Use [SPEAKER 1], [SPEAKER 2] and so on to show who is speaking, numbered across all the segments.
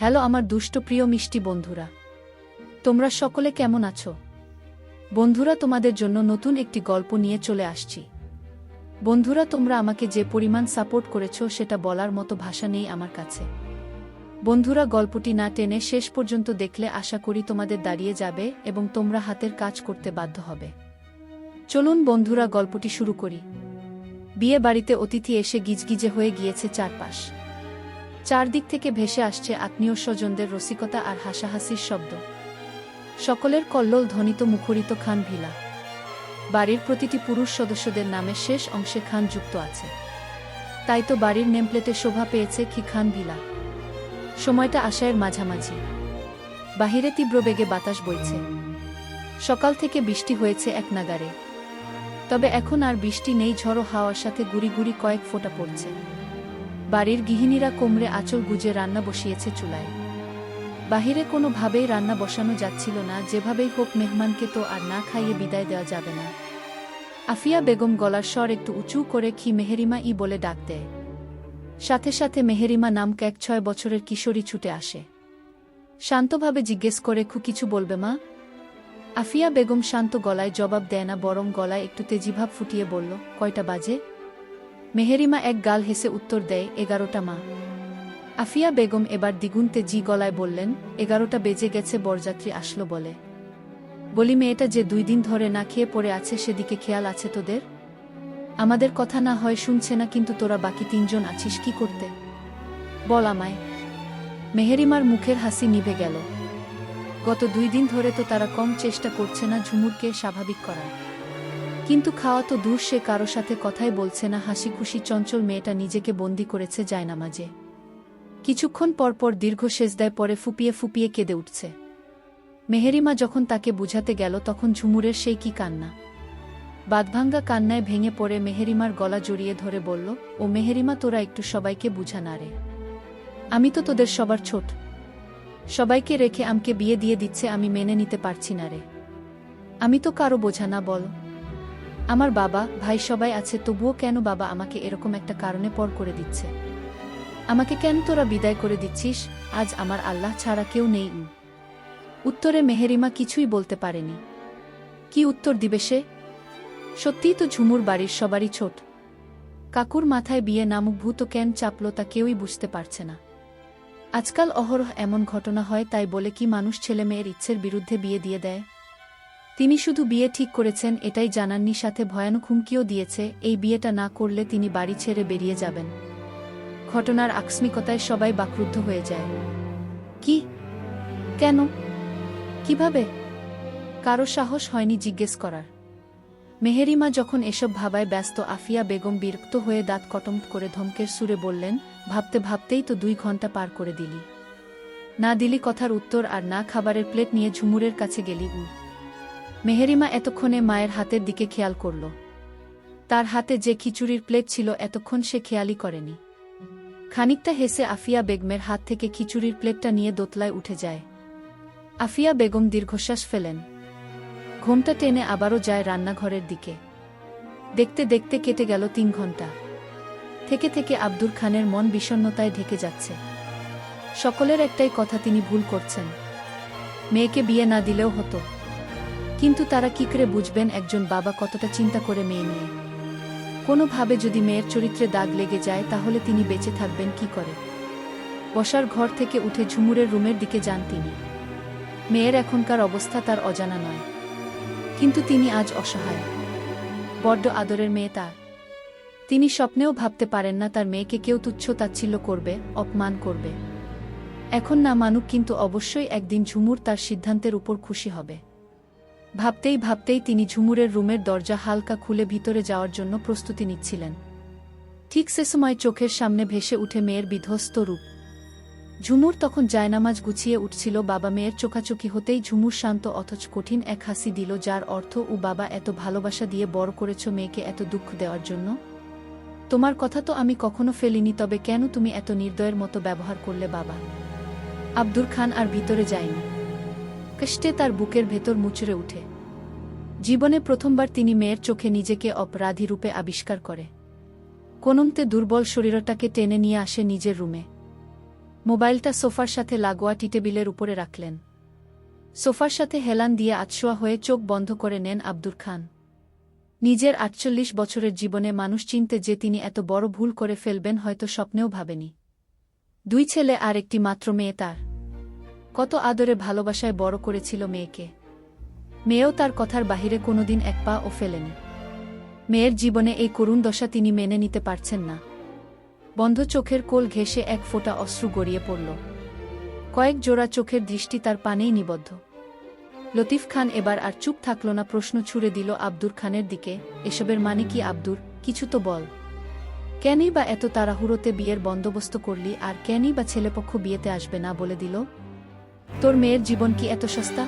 [SPEAKER 1] Hello আমার দুষ্ট প্রিয় মিষ্টি বন্ধুরা, তোমরা সকলে কেমন আছো? বন্ধুরা, তোমাদের জন্য নতুন একটি গল্প নিয়ে চলে আসছি। বন্ধুরা, তোমরা আমাকে যে পরিমাণ সাপোর্ট করেছো সেটা বলার মতো ভাষা নেই আমার কাছে। বন্ধুরা, গল্পটি না টেনে শেষ পর্যন্ত দেখলে আশা করি তোমাদের দাঁড়িয়ে যাবে এবং তোমরা হাতের কাজ করতে বাধ্য হবে। চলুন বন্ধুরা, গল্পটি শুরু করি। বিয়ে বাড়িতে অতিথি এসে গিজগিজে হয়ে গিয়েছে চারপাশ। চারদিক থেকে ভেসে আসছে আত্মীয় স্বজনদের রসিকতা আর হাসাহাসির শব্দ। সকলের কল্লোল ধ্বনিত মুখরিত খান ভিলা। বাড়ির প্রতিটি পুরুষ সদস্যদের নামে শেষ অংশে খান যুক্ত আছে। তাই তো বাড়ির নেমপ্লেটে শোভা পেয়েছে কি খান ভিলা। সময়টা আশায়ের মাঝামাঝি। বাহিরে তীব্র বেগে বাতাস বইছে। সকাল থেকে বৃষ্টি হয়েছে এক নাগারে। তবে এখন আর বৃষ্টি নেই, ঝড়ো হাওয়ার সাথে গুড়ি গুড়ি কয়েক ফোঁটা পড়ছে। বাড়ির গৃহিণীরা কোমরে আঁচল গুজে রান্না বসিয়েছে চুলায়। বাহিরে কোনোভাবেই রান্না বসানো যাচ্ছিল না, যেভাবেই হোক মেহমানকে তো আর না খাইয়ে বিদায় দেওয়া যাবে না। আফিয়া বেগম গলার স্বর একটু উঁচু করে কি মেহেরিমা ই বলে ডাক দেয়। সাথে সাথে মেহেরিমা নামক এক 6 বছরের কিশোরী ছুটে আসে। শান্তভাবে জিজ্ঞেস করে, খু কিছু বলবে মা? আফিয়া বেগম শান্ত গলায় জবাব দেয় না, বরং গলায় একটু তেজিভাব ফুটিয়ে বলল, কয়টা বাজে? মেহেরিমা এক গাল হেসে উত্তর দেয়, 11টা মা। আফিয়া বেগম এবার দ্বিগুণ তেজি গলায় বললেন, 11টা বেজে গেছে, বরযাত্রী আসলো বলে। বলি, মেয়েটা যে 2 দিন ধরে না খেয়ে পড়ে আছে সেদিকে খেয়াল আছে তোদের? আমাদের কথা না হয় শুনছে না, কিন্তু তোরা বাকি 3 জন আছিস কি করতে? বল আমায়। মেহেরিমার মুখের হাসি নিভে গেল। গত 2 দিন ধরে তো তারা কম চেষ্টা করছে না ঝুমুরকে স্বাভাবিক করার। কিন্তু খাওয়া তো দূর, সে কারো সাথে কথাই বলছে না। হাসি খুশি চঞ্চল মেয়েটা নিজেকে বন্দি করেছে জায়নামাজে। কিছুক্ষণ পরপর দীর্ঘ সেজদায় পরে ফুপিয়ে ফুপিয়ে কেঁদে উঠছে। মেহেরিমা যখন তাকে বুঝাতে গেল তখন ঝুমুরের সেই কি কান্না। বাঁধভাঙ্গা কান্নায় ভেঙে পড়ে মেহেরিমার গলা জড়িয়ে ধরে বলল, ও মেহেরিমা, তোরা একটু সবাইকে বুঝা না রে। আমি তো তোদের সবার ছোট। সবাইকে রেখে আমাকে বিয়ে দিয়ে দিচ্ছে, আমি মেনে নিতে পারছি না রে। আমি তো কারো বোঝা না, বল। আমার বাবা ভাই সবাই আছে, তবুও কেন বাবা আমাকে এরকম একটা কারণে পর করে দিচ্ছে? আমাকে কেন তোরা বিদায় করে দিচ্ছিস? আজ আমার আল্লাহ ছাড়া কেউ নেই। উত্তরে মেহেরিমা কিছুই বলতে পারেনি। কি উত্তর দিবে সে? সত্যিই তো ঝুমুর বাড়ির সবারই ছোট। কাকুর মাথায় বিয়ে নামক ভূত কেন চাপল তা কেউই বুঝতে পারছে না। আজকাল অহরহ এমন ঘটনা হয়, তাই বলে কি মানুষ ছেলে মেয়ের ইচ্ছের বিরুদ্ধে বিয়ে দিয়ে দেয়? তিনি শুধু বিয়ে ঠিক করেছেন এটাই জানাননি, সাথে ভয়ানক হুমকিও দিয়েছে এই বিয়েটা না করলে তিনি বাড়ি ছেড়ে বেরিয়ে যাবেন। ঘটনার আকস্মিকতায় সবাই বাকরুদ্ধ হয়ে যায়। কি? কেন? কিভাবে? কারো সাহস হয়নি জিজ্ঞেস করার। মেহেরিমা যখন এসব ভাবায় ব্যস্ত, আফিয়া বেগম বিরক্ত হয়ে দাঁত কটম করে ধমকের সুরে বললেন, ভাবতে ভাবতেই তো 2 ঘন্টা পার করে দিলি। না দিলি কথার উত্তর আর না খাবারের প্লেট নিয়ে ঝুমুরের কাছে গেলি। মেহেরিমা এতক্ষণে মায়ের হাতের দিকে খেয়াল করল। তার হাতে যে খিচুড়ির প্লেট ছিল এতক্ষণ সে খেয়ালই করেনি। খানিকটা হেসে আফিয়া বেগমের হাত থেকে খিচুড়ির প্লেটটা নিয়ে দোতলায় উঠে যায়। আফিয়া বেগম দীর্ঘশ্বাস ফেলেন। ঘোমটা টেনে আবারও যায় রান্নাঘরের দিকে। দেখতে দেখতে কেটে গেল 3 ঘন্টা। থেকে থেকে আব্দুর খানের মন বিষণ্ণতায় ঢেকে যাচ্ছে। সকলের একটাই কথা, তিনি ভুল করছেন। মেয়েকে বিয়ে না দিলেও হতো, কিন্তু তারা কি করে বুঝবেন একজন বাবা কতটা চিন্তা করে মেয়ে নিয়ে? কোনোভাবে যদি মেয়ের চরিত্রে দাগ লেগে যায় তাহলে তিনি বেঁচে থাকবেন কি করে? বসার ঘর থেকে উঠে ঝুমুরের রুমের দিকে যান তিনি। মেয়ের এখনকার অবস্থা তার অজানা নয়, কিন্তু তিনি আজ অসহায়। বড্ড আদরের মেয়ে তার। তিনি স্বপ্নেও ভাবতে পারেন না তার মেয়েকে কেউ তুচ্ছ তাচ্ছিল্য করবে, অপমান করবে। এখন না মানুক, কিন্তু অবশ্যই একদিন ঝুমুর তার সিদ্ধান্তের উপর খুশি হবে। ভাবতেই ভাবতেই তিনি ঝুমুরের রুমের দরজা হালকা খুলে ভিতরে যাওয়ার জন্য প্রস্তুতি নিচ্ছিলেন। ঠিক সে সময় চোখের সামনে ভেসে উঠে মেয়ের বিধ্বস্ত রূপ। ঝুমুর তখন জায়নামাজ গুছিয়ে উঠছিল। বাবা মেয়ের চোখাচোখি হতেই ঝুমুর শান্ত অথচ কঠিন এক হাসি দিল, যার অর্থ, ও বাবা, এত ভালোবাসা দিয়ে বড় করেছ মেয়েকে এত দুঃখ দেওয়ার জন্য? তোমার কথা তো আমি কখনো ফেলিনি, তবে কেন তুমি এত নির্দয়ের মতো ব্যবহার করলে বাবা? আব্দুর খান আর ভিতরে যায়নি। কষ্টে তার বুকের ভেতর মুচড়ে উঠে। জীবনে প্রথমবার তিনি মেয়ের চোখে নিজেকে অপরাধী রূপে আবিষ্কার করে। কোনমতে দুর্বল শরীরটাকে টেনে নিয়ে আসে নিজের রুমে। মোবাইলটা সোফার সাথে লাগোয়া টি-টেবিলের উপরে রাখলেন। সোফার সাথে হেলান দিয়ে আতশোয়া হয়ে চোখ বন্ধ করে নেন আব্দুর খান। নিজের ৪৮ বছরের জীবনে মানুষ চিনতে যে তিনি এত বড় ভুল করে ফেলবেন হয়তো স্বপ্নেও ভাবেনি। 2 ছেলে আর একটি মাত্র মেয়ে তার। কত আদরে ভালোবাসায় বড় করেছিল মেয়েকে। মেয়েও তার কথার বাহিরে কোনোদিন এক পাও ফেলেনি। মেয়ের জীবনে এই করুণ দশা তিনি মেনে নিতে পারছেন না। বন্ধ চোখের কোল ঘেঁষে এক ফোঁটা অশ্রু গড়িয়ে পড়ল। কয়েক জোড়া চোখের দৃষ্টি তার পানেই নিবদ্ধ। লতিফ খান এবার আর চুপ থাকল না, প্রশ্ন ছুড়ে দিল আব্দুর খানের দিকে, এসবের মানে কি আব্দুর? কিছু তো বল। কেনই বা এত তাড়াহুড়োতে বিয়ের বন্দোবস্ত করলি, আর কেনই বা ছেলেপক্ষ বিয়েতে আসবে না বলে দিল? তোর মেয়ের জীবন কি এত সস্তা?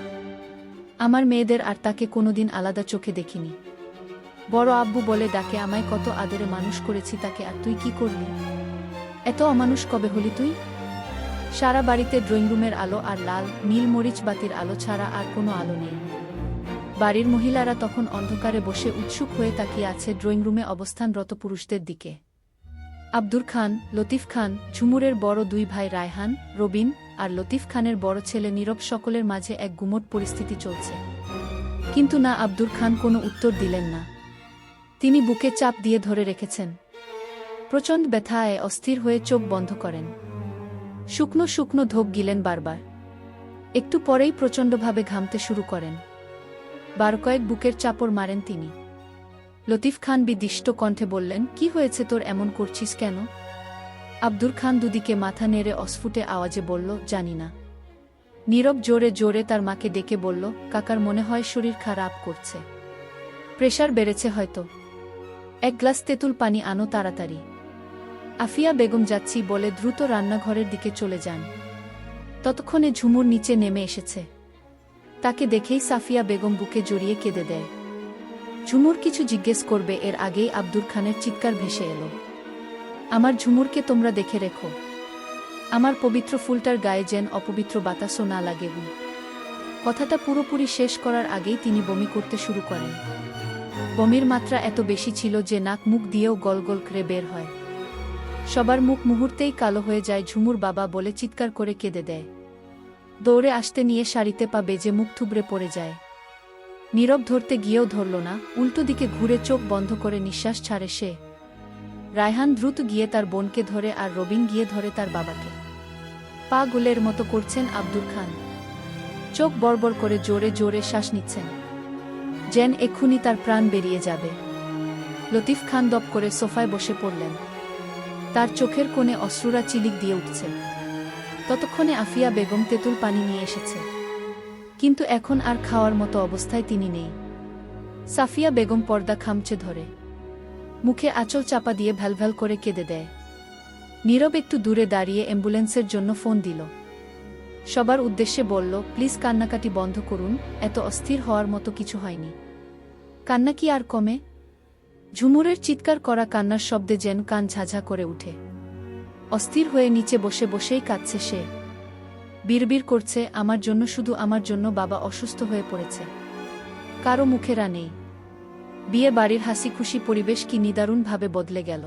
[SPEAKER 1] আমার মেয়েদের আর তাকে কোনোদিন আলাদা চোখে দেখিনি। বড় আব্বু বলে ডাকে আমায়, কত আদরে মানুষ করেছি তাকে, আর তুই কি করলি? এত অমানুষ কবে হলি তুই? সারা বাড়িতে ড্রয়িংরুমের আলো আর লাল নীল মরিচ বাতির আলো ছাড়া আর কোনো আলো নেই। বাড়ির মহিলারা তখন অন্ধকারে বসে উৎসুক হয়ে তাকিয়ে আছে ড্রয়িংরুমে অবস্থানরত পুরুষদের দিকে। আব্দুর খান, লতিফ খান, ঝুমুরের বড় 2 ভাই রায়হান, রবিন আর লতিফ খানের বড় ছেলে নীরব, সকলের মাঝে এক গুমট পরিস্থিতি চলছে। কিন্তু না, আব্দুর খান কোনো উত্তর দিলেন না। তিনি বুকে চাপ দিয়ে ধরে রেখেছেন। প্রচণ্ড ব্যথায় অস্থির হয়ে চোখ বন্ধ করেন। শুকনো শুকনো ধোক গিলেন বারবার। একটু পরেই প্রচণ্ডভাবে ঘামতে শুরু করেন। কয়েক বুকের চাপড় মারেন তিনি। লতিফ খান বিদিষ্ট কণ্ঠে বললেন, কি হয়েছে তোর, এমন করছিস কেন? আব্দুর খান দুদিকে মাথা নেড়ে অস্ফুটে আওয়াজে বলল, জানি না। নীরব জোরে জোরে তার মাকে ডেকে বলল, কাকার মনে হয় শরীর খারাপ করছে, প্রেশার বেড়েছে হয়তো। 1 গ্লাস তেঁতুল পানি আনো তাড়াতাড়ি। আফিয়া বেগম যাচ্ছি বলে দ্রুত রান্নাঘরের দিকে চলে যান। ততক্ষণে ঝুমুর নিচে নেমে এসেছে। তাকে দেখেই সাফিয়া বেগম বুকে জড়িয়ে কেঁদে দেয়। ঝুমুর কিছু জিজ্ঞেস করবে এর আগেই আব্দুর খানের চিৎকার ভেসে এলো, আমার ঝুমুরকে তোমরা দেখে রেখো। আমার পবিত্র ফুলটার গায়ে যেন অপবিত্র বাতাসও না লাগে। কথাটা পুরোপুরি শেষ করার আগেই তিনি বমি করতে শুরু করেন। বমির মাত্রা এত বেশি ছিল যে নাক মুখ দিয়েও গল গল করে বের হয়। সবার মুখ মুহূর্তেই কালো হয়ে যায়। ঝুমুর বাবা বলে চিৎকার করে কেঁদে দেয়। দৌড়ে আসতে নিয়ে শাড়িতে পা বেজে মুখ থুবড়ে পড়ে যায়। নীরব ধরতে গিয়েও ধরল না, উল্টো দিকে ঘুরে চোখ বন্ধ করে নিঃশ্বাস ছাড়ে সে। রায়হান দ্রুত গিয়ে তার বোনকে ধরে, আর রবিন গিয়ে ধরে তার বাবাকে। পা গুলের মতো করছেন আব্দুর খান। চোখ বড়বড় করে জোরে জোরে শ্বাস নিচ্ছেন, যেন এক্ষুনি তার প্রাণ বেরিয়ে যাবে। লতিফ খান দপ করে সোফায় বসে পড়লেন। তার চোখের কোণে অশ্রুরা চিলিক দিয়ে উঠছে। ততক্ষণে আফিয়া বেগম তেঁতুল পানি নিয়ে এসেছে, কিন্তু এখন আর খাওয়ার মতো অবস্থায় তিনি নেই। সাফিয়া বেগম পর্দা খামচে ধরে, মুখে আঁচল চাপা দিয়ে ভ্যালভ্যাল করে কেঁদে দেয়। নীরব একটু দূরে দাঁড়িয়ে অ্যাম্বুলেন্সের জন্য ফোন দিল। সবার উদ্দেশ্যে বলল, প্লিজ কান্নাকাটি বন্ধ করুন, এত অস্থির হওয়ার মতো কিছু হয়নি। কান্না কি আর কমে? ঝুমুরের চিৎকার করা কান্নার শব্দে যেন কান ঝাঝা করে উঠে। অস্থির হয়ে নিচে বসে বসেই কাঁদছে সে। বিড়বিড় করছে, আমার জন্য, শুধু আমার জন্য বাবা অসুস্থ হয়ে পড়েছে। কারো মুখেরা নেই। বিয়ে বাড়ির হাসি খুশি পরিবেশ কি নিদারুণভাবে বদলে গেল।